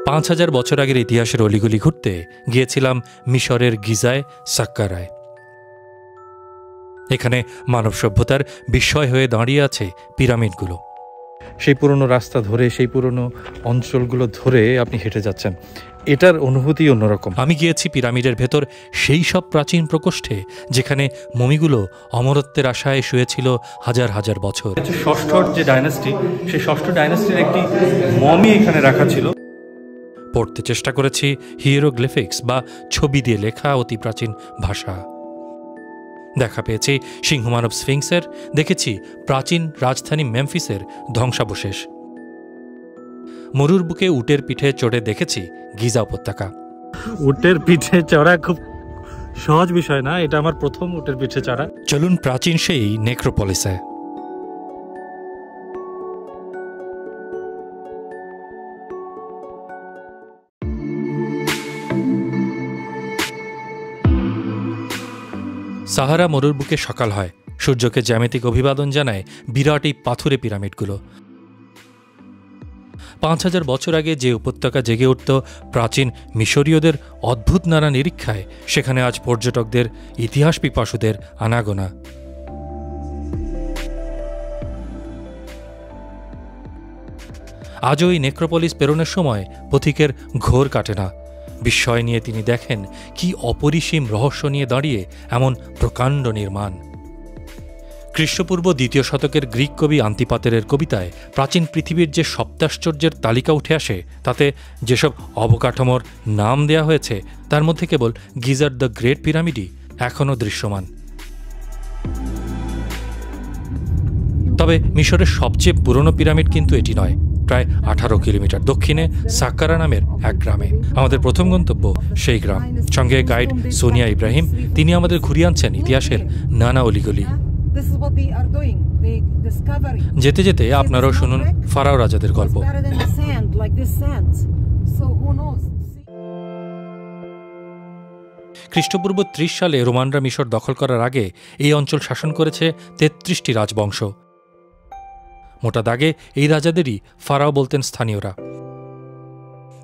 5000 বছর আগের ইতিহাসের অলিগলি ঘুরতে গিয়েছিলাম মিশরের গিজায়, সাক্কারায়। এখানে মানব সভ্যতার বিস্ময় হয়ে দাঁড়িয়ে আছে পিরামিডগুলো। সেই পুরনো রাস্তা ধরে, সেই পুরনো অঞ্চলগুলো ধরে আপনি হেঁটে যাচ্ছেন, এটার অনুভূতি অন্যরকম। আমি গিয়েছি পিরামিডের ভেতর সেই সব প্রাচীন প্রকোষ্ঠে যেখানে মমিগুলো অমরত্বের আশায় শুয়েছিল হাজার হাজার বছর। ষষ্ঠ যে ডাইনাস্টি, সেই ষষ্ঠ ডাইনাস্টির একটি মমি এখানে রাখা ছিল। পড়তে চেষ্টা করেছি হিয়েরোগ্লিফিক্স বা ছবি দিয়ে লেখা অতি প্রাচীন ভাষা। দেখা পেয়েছি সিংহমানব স্ফিংসের, দেখেছি প্রাচীন রাজধানী মেমফিসের ধ্বংসাবশেষ। মরুর বুকে উটের পিঠে চড়ে দেখেছি গিজা উপত্যকা। উটের পিঠে চড়া খুব সহজ বিষয় না, এটা আমার প্রথম উটের পিঠে চড়া। চলুন প্রাচীন সেই নেক্রোপলিসে। সাহারা মরুর বুকে সকাল হয়, সূর্যকে জ্যামিতিক অভিবাদন জানায় বিরাট এই পাথুরে পিরামিডগুলো। 5000 বছর আগে যে উপত্যকা জেগে উঠত প্রাচীন মিশরীয়দের অদ্ভুত নানা নিরীক্ষায়, সেখানে আজ পর্যটকদের, ইতিহাস পিপাসুদের আনাগোনা। আজও এই নেক্রোপলিস পেরোনোর সময় পথিকের ঘোর কাটে না। বিস্ময় নিয়ে তিনি দেখেন কি অপরিসীম রহস্য নিয়ে দাঁড়িয়ে এমন প্রকাণ্ড নির্মাণ। খ্রিস্টপূর্ব 2য় শতকের গ্রিক কবি আন্তিপাতেরের কবিতায় প্রাচীন পৃথিবীর যে সপ্তাশ্চর্যের তালিকা উঠে আসে, তাতে যেসব অবকাঠামোর নাম দেয়া হয়েছে তার মধ্যে কেবল গিজার দ্য গ্রেট পিরামিডই এখনও দৃশ্যমান। তবে মিশরের সবচেয়ে পুরনো পিরামিড কিন্তু এটি নয়, প্রায় 18 কিলোমিটার দক্ষিণে সাক্কারা নামের এক গ্রামে। আমাদের প্রথম গন্তব্য সেই গ্রাম। সঙ্গে গাইড সোনিয়া ইব্রাহিম, তিনি আমাদের ঘুরিয়ে আনছেন ইতিহাসের নানা অলিগলি। যেতে যেতে আপনারাও শুনুন ফারাও রাজাদের গল্প। খ্রিস্টপূর্ব 30 সালে রোমানরা মিশর দখল করার আগে এই অঞ্চল শাসন করেছে 33টি রাজবংশ। মোটা দাগে এই রাজাদেরই ফারাও বলতেন স্থানীয়রা।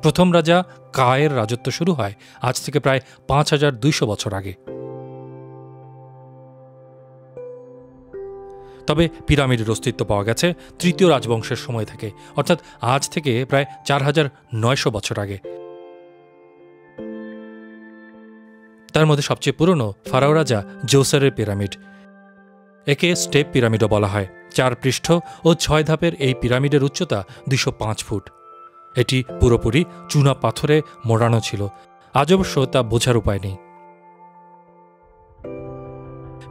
প্রথম রাজা কায়ের রাজত্ব শুরু হয় আজ থেকে প্রায় 5200 বছর আগে। তবে পিরামিডের অস্তিত্ব পাওয়া গেছে তৃতীয় রাজবংশের সময় থেকে, অর্থাৎ আজ থেকে প্রায় 4900 বছর আগে। তার মধ্যে সবচেয়ে পুরনো ফারাও রাজা জোসারের পিরামিড। একে স্টেপ পিরামিডও বলা হয়। 4 পৃষ্ঠ ও 6 ধাপের এই পিরামিডের উচ্চতা 205 ফুট। এটি পুরোপুরি চুনা পাথরে মোড়ানো ছিল। আজ অবশ্য তা বোঝার উপায় নেই।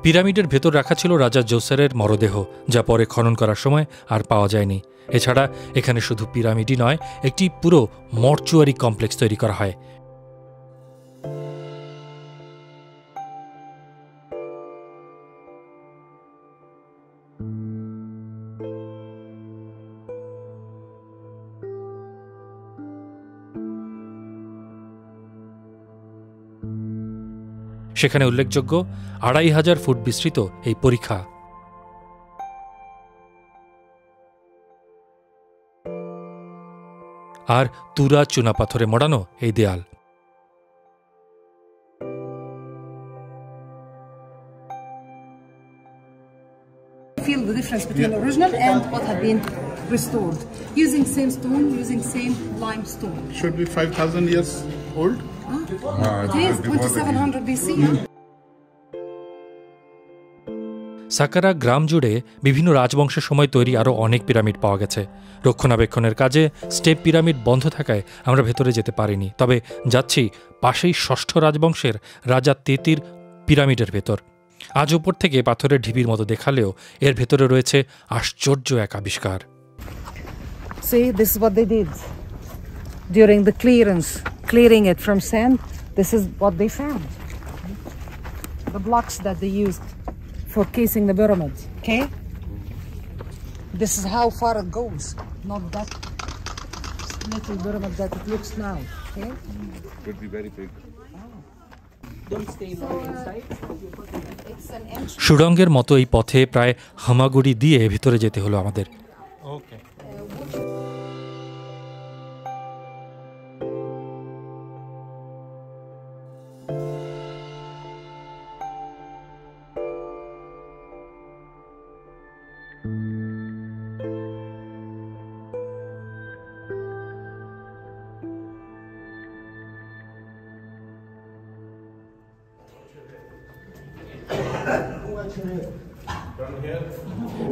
পিরামিডের ভেতর রাখা ছিল রাজা জোসারের মরদেহ, যা পরে খনন করার সময় আর পাওয়া যায়নি। এছাড়া এখানে শুধু পিরামিডই নয়, একটি পুরো মর্চুয়ারি কমপ্লেক্স তৈরি করা হয়। সেখানে উল্লেখযোগ্য 2500 ফুট বিস্তৃত এই পরীক্ষা। আর তুরা চুনা পাথরে মোড়ানো এই দেয়াল। Feel the difference between original and what had been restored using same stone, using same limestone. Should be 5000 years old. It is 2700 BC. Saqqara গ্রাম জুড়ে বিভিন্ন রাজবংশের সময় তৈরি আরও অনেক পিরামিড পাওয়া গেছে। রক্ষণাবেক্ষণের কাজে স্টেপ পিরামিড বন্ধ থাকায় আমরা ভেতরে যেতে পারিনি। তবে যাচ্ছি পাশেই ষষ্ঠ রাজবংশের রাজা তেতির পিরামিডের ভেতর। আজ উপর থেকে পাথরের ঢিবির মতো দেখালেও এর ভেতরে রয়েছে আশ্চর্য এক আবিষ্কার। See, this is what they did during the clearing it from sand. This is what they found. The blocks that they used for casing the pyramid. Okay? This is how far it goes. Not that little pyramid that it looks now. Okay? It would be very big. Don't stay long inside. সুড়ঙ্গের মতো এই পথে প্রায় হামাগুড়ি দিয়ে ভিতরে যেতে হলো আমাদের।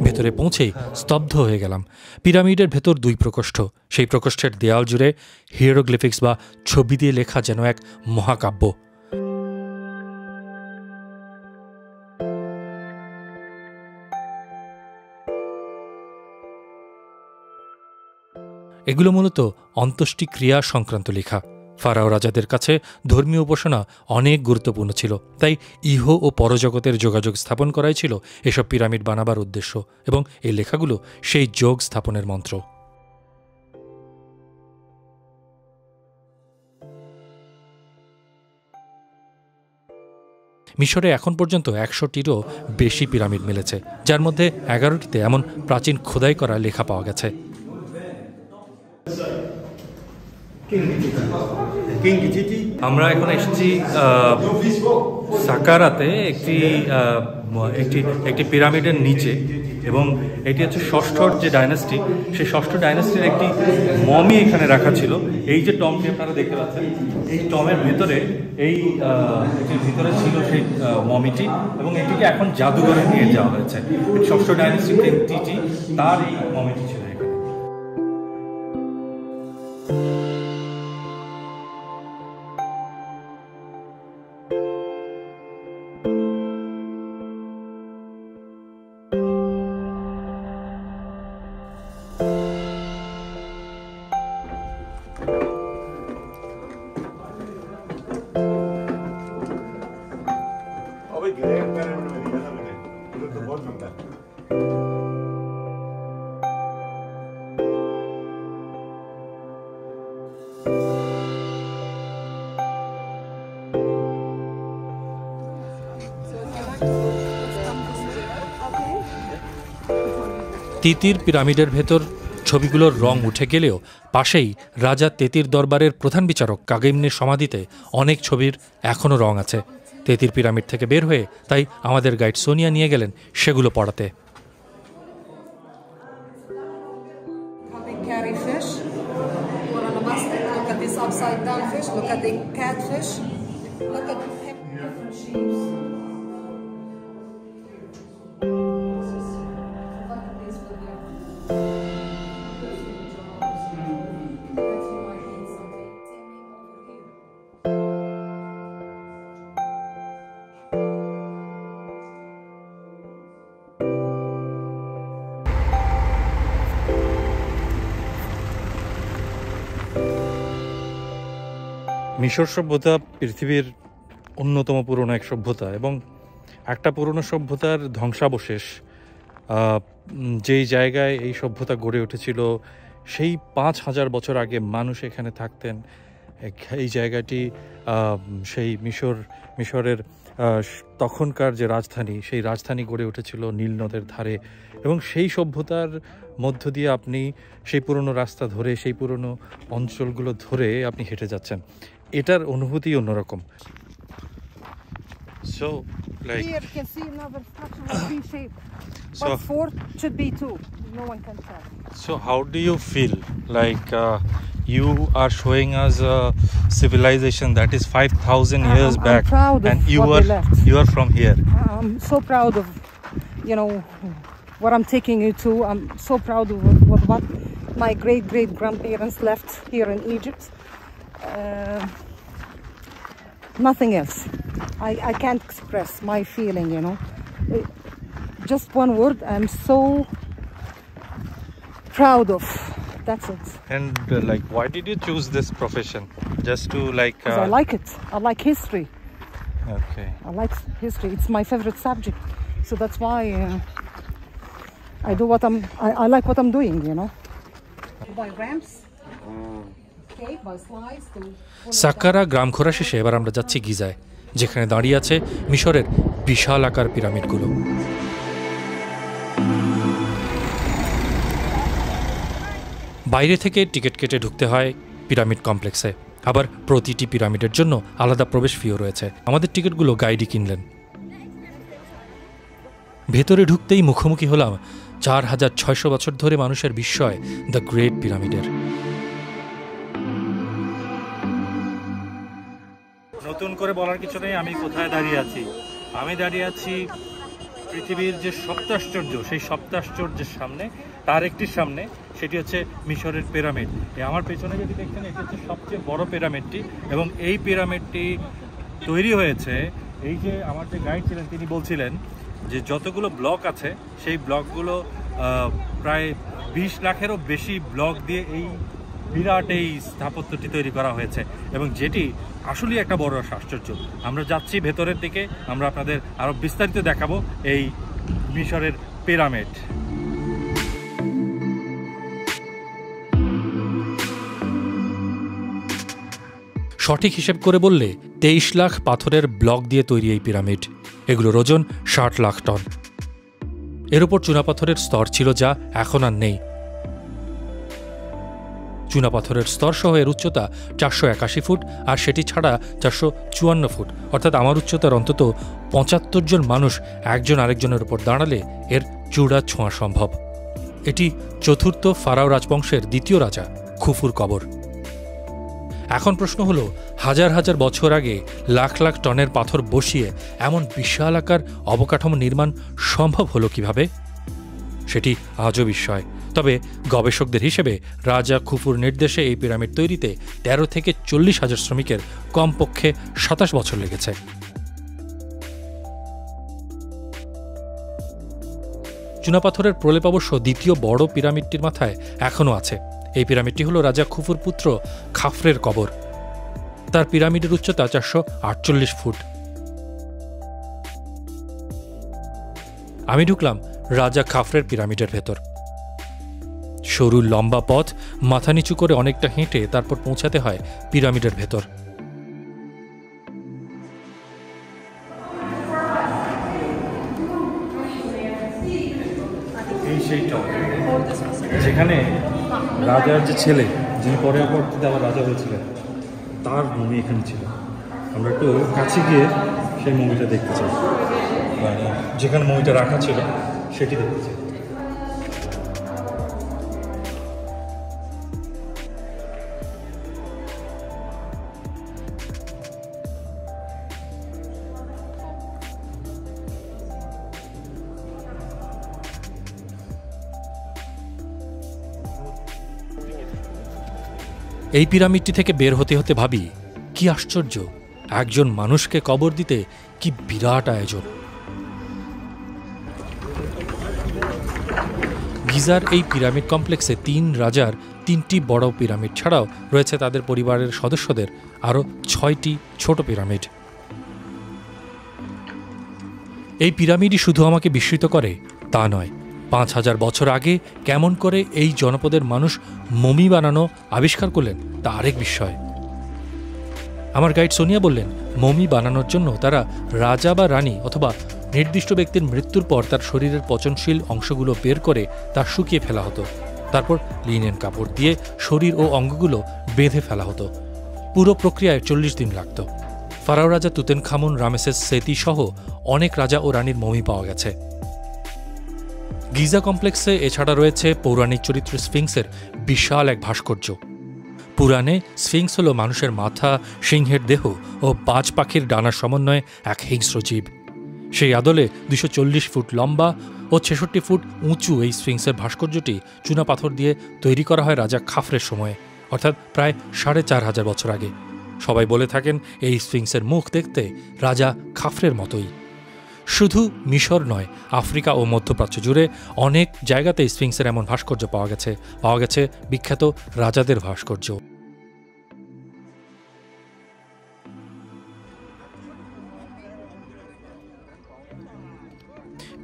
ভেতরে পৌঁছেই স্তব্ধ হয়ে গেলাম। পিরামিডের ভেতর 2 প্রকোষ্ঠ, সেই প্রকোষ্ঠের দেয়াল জুড়ে হিয়েরোগ্লিফিক্স বা ছবি দিয়ে লেখা যেন এক মহাকাব্য। এগুলো মূলত অন্ত্যেষ্টিক্রিয়া সংক্রান্ত লেখা। ফারাও রাজাদের কাছে ধর্মীয় উপাসনা অনেক গুরুত্বপূর্ণ ছিল, তাই ইহ ও পরজগতের যোগাযোগ স্থাপন করাই ছিল এসব পিরামিড বানাবার উদ্দেশ্য, এবং এই লেখাগুলো সেই যোগ স্থাপনের মন্ত্র। মিশরে এখন পর্যন্ত 100টিরও বেশি পিরামিড মিলেছে, যার মধ্যে 11টিতে এমন প্রাচীন খোদাই করা লেখা পাওয়া গেছে। আমরা এখন এসেছি সাকারাতে একটি পিরামিডের নিচে, এবং এটি হচ্ছে ষষ্ঠর যে ডাইনাস্টি, সেই ষষ্ঠ ডাইনাস্টির একটি মমি এখানে রাখা ছিল। এই যে টমটি আপনারা দেখতে পাচ্ছেন, এই টমের ভেতরে এটির ভিতরে ছিল সেই মমিটি, এবং এটিকে এখন জাদুঘরে নিয়ে যাওয়া হয়েছে। ষষ্ঠ ডাইনাস্টির টিটি তার এই মমিটি ছিল এখানে। তিতির পিরামিডের ভেতর ছবিগুলোর রং উঠে গেলেও পাশেই রাজা তেতির দরবারের প্রধান বিচারক কাগেমনির সমাধিতে অনেক ছবির এখনও রং আছে। তেতির পিরামিড থেকে বের হয়ে তাই আমাদের গাইড সোনিয়া নিয়ে গেলেন সেগুলো পড়াতে। মিশর সভ্যতা পৃথিবীর অন্যতম পুরনো এক সভ্যতা, এবং একটা পুরনো সভ্যতার ধ্বংসাবশেষ। যেই জায়গায় এই সভ্যতা গড়ে উঠেছিল, সেই 5000 বছর আগে মানুষ এখানে থাকতেন। এই জায়গাটি সেই মিশরের তখনকার যে রাজধানী, সেই রাজধানী গড়ে উঠেছিল নীল নদের ধারে, এবং সেই সভ্যতার মধ্য দিয়ে আপনি সেই পুরনো রাস্তা ধরে, সেই পুরনো অঞ্চলগুলো ধরে আপনি হেঁটে যাচ্ছেন। এটার অনুভূতি অন্যরকম। So like here you can see another structure of V shape, but 4 should be 2. No one can tell. So how do you feel? Like you are showing us a civilization that is 5,000 years back, I'm proud of and you are from here. I'm so proud of, you know, what I'm taking you to. I'm so proud of what my great grandparents left here in Egypt. Nothing else. I can't express my feeling, you know. Just one word, I'm so proud of. That's it. And like, why did you choose this profession? Just to like... 'Cause I like it. I like history. Okay. I like history. It's my favorite subject. So that's why I do what I like what I'm doing, you know. By ramps. Saqqara গ্রাম ঘোরা শেষে এবার আমরা যাচ্ছি গিজায়, যেখানে দাঁড়িয়ে আছে মিশরের বিশাল আকার পিরামিডগুলো। বাইরে থেকে টিকিট কেটে ঢুকতে হয় পিরামিড কমপ্লেক্সে, আবার প্রতিটি পিরামিডের জন্য আলাদা প্রবেশ ফিও রয়েছে। আমাদের টিকিটগুলো গাইডই কিনলেন। ভেতরে ঢুকতেই মুখোমুখি হলাম 4600 বছর ধরে মানুষের বিস্ময় দ্য গ্রেট পিরামিডের। নতুন করে বলার কিছু নেই। আমি কোথায় দাঁড়িয়ে আছি? আমি দাঁড়িয়ে আছি পৃথিবীর যে সপ্তাশ্চর্য, সেই সপ্তাশ্চর্যের সামনে তার একটির সামনে, সেটি হচ্ছে মিশরের পিরামিড। আমার পেছনে যদি দেখছেন, এটি হচ্ছে সবচেয়ে বড় পিরামিডটি, এবং এই পিরামিডটি তৈরি হয়েছে, এই যে আমার যে গাইড ছিলেন তিনি বলছিলেন যে যতগুলো ব্লক আছে সেই ব্লকগুলো প্রায় 20 লাখেরও বেশি ব্লক দিয়ে এই বিরাট এই স্থাপত্যটি তৈরি করা হয়েছে, এবং যেটি আসলেই একটা বড় আশ্চর্য। আমরা যাচ্ছি ভেতরের দিকে, আমরা আপনাদের আরও বিস্তারিত দেখাবো এই মিশরের পিরামিড। সঠিক হিসেব করে বললে 23 লাখ পাথরের ব্লক দিয়ে তৈরি এই পিরামিড। এগুলোর ওজন 60 লাখ টন। এর উপর চুনাপাথরের স্তর ছিল, যা এখন আর নেই। চুনাপাথরের স্তর সহ এর উচ্চতা 481 ফুট, আর সেটি ছাড়া 454 ফুট, অর্থাৎ আমার উচ্চতার অন্তত 75 জন মানুষ একজন আরেকজনের উপর দাঁড়ালে এর চূড়া ছোঁয়া সম্ভব। এটি চতুর্থ ফারাও রাজবংশের দ্বিতীয় রাজা খুফুর কবর। এখন প্রশ্ন হল, হাজার হাজার বছর আগে লাখ লাখ টনের পাথর বসিয়ে এমন বিশাল আকার অবকাঠামো নির্মাণ সম্ভব হলো কিভাবে? সেটি আজও বিস্ময়। তবে গবেষকদের হিসেবে রাজা খুফুর নির্দেশে এই পিরামিড তৈরিতে 13 থেকে 40 হাজার শ্রমিকের কমপক্ষে 27 বছর লেগেছে। চুনাপাথরের প্রলেপ অবশ্য দ্বিতীয় বড় পিরামিডটির মাথায় এখনও আছে। এই পিরামিডটি হল রাজা খুফুর পুত্র খাফরের কবর। তার পিরামিডের উচ্চতা 448 ফুট। আমি ঢুকলাম রাজা খাফরের পিরামিডের ভেতর। সরু লম্বা পথ, মাথা নিচু করে অনেকটা হেঁটে তারপর পৌঁছাতে হয় পিরামিডের ভেতর। এই সেই টপ যেখানে রাজার যে ছেলে, যিনি পরে পরবর্তীতে আবার রাজা হয়েছিলেন, তার মমি এখানে ছিল। আমরা একটু কাছে গিয়ে সেই মমিটা দেখতে চাই, যেখানে মমিটা রাখা ছিল সেটি দেখতে চাই। এই পিরামিডটি থেকে বের হতে হতে ভাবি, কি আশ্চর্য! একজন মানুষকে কবর দিতে কি বিরাট আয়োজন! গিজার এই পিরামিড কমপ্লেক্সে 3 রাজার 3টি বড় পিরামিড ছাড়াও রয়েছে তাদের পরিবারের সদস্যদের আরও 6টি ছোট পিরামিড। এই পিরামিডই শুধু আমাকে বিস্মিত করে তা নয়, 5000 বছর আগে কেমন করে এই জনপদের মানুষ মমি বানানো আবিষ্কার করলেন তা আরেক বিস্ময়। আমার গাইড সোনিয়া বললেন, মমি বানানোর জন্য তারা রাজা বা রানী অথবা নির্দিষ্ট ব্যক্তির মৃত্যুর পর তার শরীরের পচনশীল অংশগুলো বের করে তা শুকিয়ে ফেলা হতো। তারপর লিনেন কাপড় দিয়ে শরীর ও অঙ্গগুলো বেঁধে ফেলা হতো। পুরো প্রক্রিয়ায় 40 দিন লাগত। ফারাও রাজা তুতেনখামুন, রামেসেস সেতি সহ অনেক রাজা ও রানীর মমি পাওয়া গেছে। গিজা কমপ্লেক্সে এছাড়া রয়েছে পৌরাণিক চরিত্র স্ফিংসের বিশাল এক ভাস্কর্য। পুরাণে স্ফিংস হল মানুষের মাথা, সিংহের দেহ ও বাজ পাখির ডানার সমন্বয়ে এক হিংস্র জীব। সেই আদলে 240 ফুট লম্বা ও 66 ফুট উঁচু এই স্ফিংসের ভাস্কর্যটি চুনাপাথর দিয়ে তৈরি করা হয় রাজা খাফরের সময়ে, অর্থাৎ প্রায় 4500 বছর আগে। সবাই বলে থাকেন এই স্ফিংসের মুখ দেখতে রাজা খাফরের মতোই। শুধু মিশর নয়, আফ্রিকা ও মধ্যপ্রাচ্য জুড়ে অনেক জায়গাতেই স্ফিংসের এমন ভাস্কর্য পাওয়া গেছে বিখ্যাত রাজাদের ভাস্কর্য।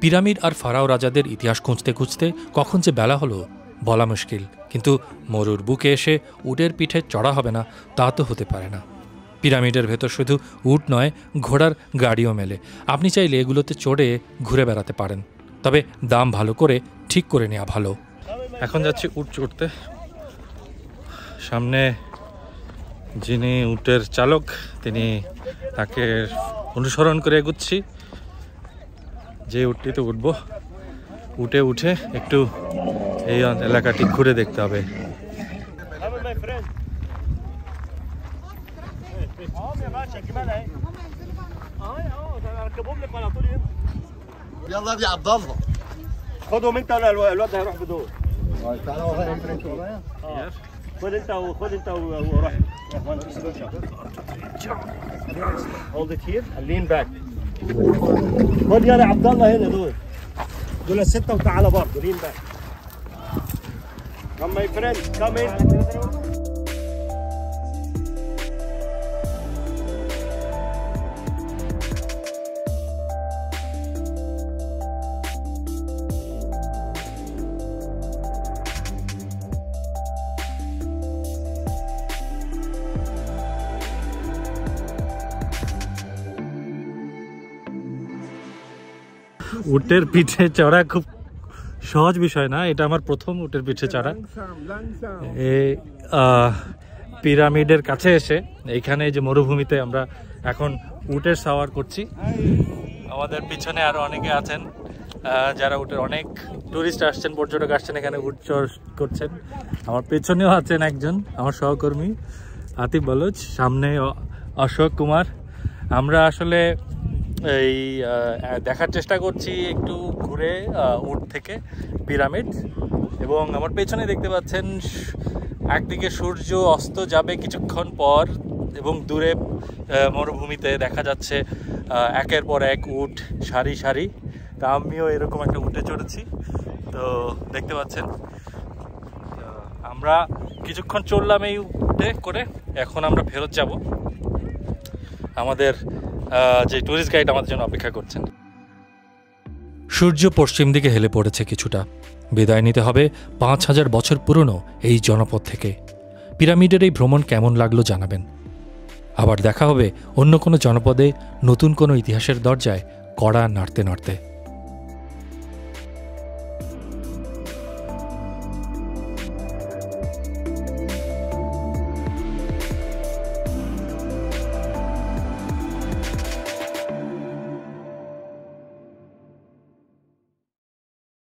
পিরামিড আর ফারাও রাজাদের ইতিহাস খুঁজতে খুঁজতে কখন যে বেলা হলো বলা মুশকিল, কিন্তু মরুর বুকে এসে উটের পিঠে চড়া হবে না তা তো হতে পারে না। পিরামিডের ভেতর শুধু উট নয়, ঘোড়ার গাড়িও মেলে। আপনি চাইলে এগুলোতে চড়ে ঘুরে বেড়াতে পারেন, তবে দাম ভালো করে ঠিক করে নেওয়া ভালো। এখন যাচ্ছি উট চড়তে। সামনে যিনি উটের চালক তাকে অনুসরণ করে এগুচ্ছি। যে উটটিতে উঠবো, উঠে একটু এই এলাকাটি ঘুরে দেখতে হবে। يلا دي عبد الله خدهم انت ولا الواد هيروح بدور. تعالى ورايا انت ورايا خد انت وروح. Hold it here and lean back. خد يلا عبد الله هنا دول الستة وتعالى برضه lean back. Come my friend, come in. উটের পিঠে চড়া খুব সহজ বিষয় না, এটা আমার প্রথম উটের পিঠে চড়া। এই পিরামিডের কাছে এসে এইখানে যে মরুভূমিতে আমরা এখন উটের সাওয়ার করছি। আমাদের পিছনে আরো অনেকে আছেন যারা উটের, অনেক টুরিস্ট আসছেন, পর্যটক আসছেন এখানে উট চড় করছেন। আমার পেছনেও আছেন একজন আমার সহকর্মী আতিফ বলুচ, সামনে অশোক কুমার। আমরা আসলে এই দেখার চেষ্টা করছি একটু ঘুরে উট থেকে পিরামিড, এবং আমার পেছনে দেখতে পাচ্ছেন একদিকে সূর্য অস্ত যাবে কিছুক্ষণ পর এবং দূরে মরুভূমিতে দেখা যাচ্ছে একের পর এক উট সারি সারি। তা আমিও এরকম একটা উটে চড়েছি, তো দেখতে পাচ্ছেন। আমরা কিছুক্ষণ চললাম এই উটে করে, এখন আমরা ফেরত যাব। আমাদের যে টুরিস্ট গাইড আমাদের জন্য অপেক্ষা করছেন। সূর্য পশ্চিম দিকে হেলে পড়েছে কিছুটা, বিদায় নিতে হবে 5000 বছর পুরনো এই জনপদ থেকে। পিরামিডের এই ভ্রমণ কেমন লাগলো জানাবেন। আবার দেখা হবে অন্য কোনো জনপদে নতুন কোনো ইতিহাসের দরজায় কড়া নাড়তে নাড়তে।